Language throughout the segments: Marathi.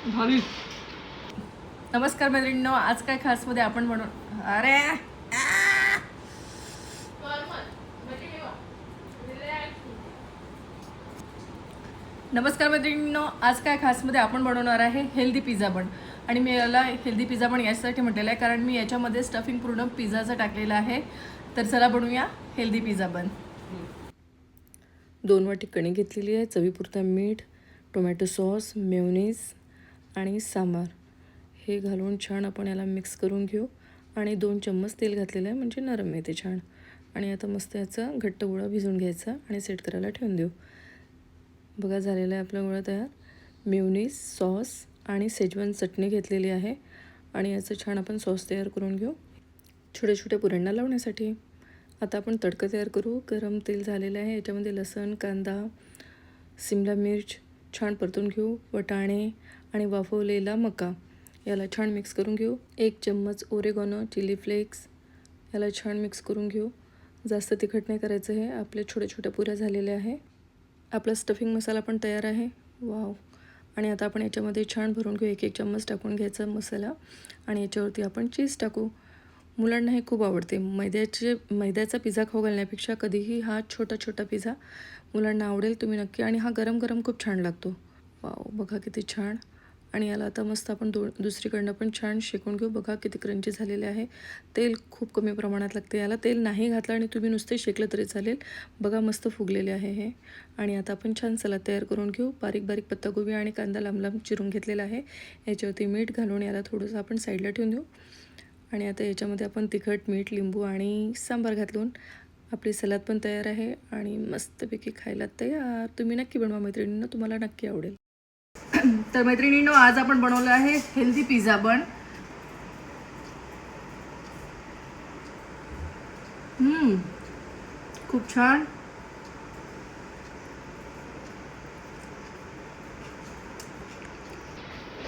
भावी. नमस्कार मैत्रिणींनो, आज काय खासमध्ये आपण बनवून नमस्कार मैत्रिणींनो, आज काय खासमध्ये आपण बनवणार आहे हेल्दी पिझ्झा बन. आणि मी याला हेल्दी पिझ्झा बन यासाठी म्हटलेलं आहे कारण मी याच्यामध्ये स्टफिंग पूर्ण पिझ्झाचं टाकलेलं आहे. तर चला बनवूया हेल्दी पिझ्झा बन. 2 वाटी कणी घेतलेली आहे, चवीपुरता मीठ, टोमॅटो सॉस, मेयोनीज आणि सांबार हे घालून छान आपण याला मिक्स करून घेऊ. आणि 2 चम्मच तेल घातलेलं आहे म्हणजे नरम येते छान. आणि आता मस्त याचा घट्ट गोळा भिजवून घ्यायचा आणि सेट करायला ठेवून देऊ. बघा झालेला आहे आपला गोळा तयार. मेयोनीज, सॉस आणि शेजवान चटणी घेतलेली आहे आणि याचं छान आपण सॉस तयार करून घेऊ छोट्या छोट्या पुऱ्यांना लावण्यासाठी. आता आपण तडका तयार करू. गरम तेल झालेलं आहे, याच्यामध्ये लसूण, कांदा, शिमला मिर्च छान परतून घेऊ. वाटाणे आणि वाफवलेला मका याला छान मिक्स करून घेऊ. 1 चम्मच ओरेगॉनो चिली फ्लेक्स याला छान मिक्स करून घेऊ. जास्त तिखट नाही करायचं आहे. आपल्या छोट्या छोट्या पुऱ्या झालेल्या आहे. आपला स्टफिंग मसाला पण तयार आहे. वाव. आणि आता आपण याच्यामध्ये छान भरून घेऊ. 1 चम्मच टाकून घ्यायचा मसाला आणि याच्यावरती आपण चीज टाकू. मुलांना हे खूप आवडते. मैद्याचा पिझ्झा खाऊ घालण्यापेक्षा कधीही हा छोटा छोटा पिझ्झा मुलांना आवडेल. तुम्ही नक्की. आणि हा गरम गरम खूप छान लागतो. वाव, बघा किती छान. आणि याला आता मस्त आपण दुसरीकडनं पण छान शेकून घेऊ. बघा किती क्रंची झालेले आहे. तेल खूप कमी प्रमाणात लागते याला. तेल नाही घातलं आणि तुम्ही नुसते शेकलं तरी चालेल. बघा मस्त फुगलेले आहे हे. आणि आता आपण छान सलाद तयार करून घेऊ. बारीक बारीक पत्तागोबी आणि कांदा लांब लांब चिरून घेतलेला आहे. याच्यावरती मीठ घालून याला थोडंसं आपण साईडला ठेवून देऊ. आणि आता याच्यामध्ये आपण तिखट, मीठ, लिंबू आणि सांबार घालून आपली सलाद पण तयार आहे आणि मस्तपैकी खायला तयार. तुम्ही नक्की बनवा मैत्रिणींनो, तुम्हाला नक्की आवडेल. तर मैत्रिणींनो, आज आपण बनवलं आहे हेल्दी पिझ्झा बन. खूप छान.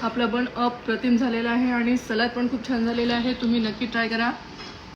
आपला बन अप्रतिम झालेला आहे आणि सलाद पण खूप छान झालेला आहे. तुम्ही नक्की ट्राय करा.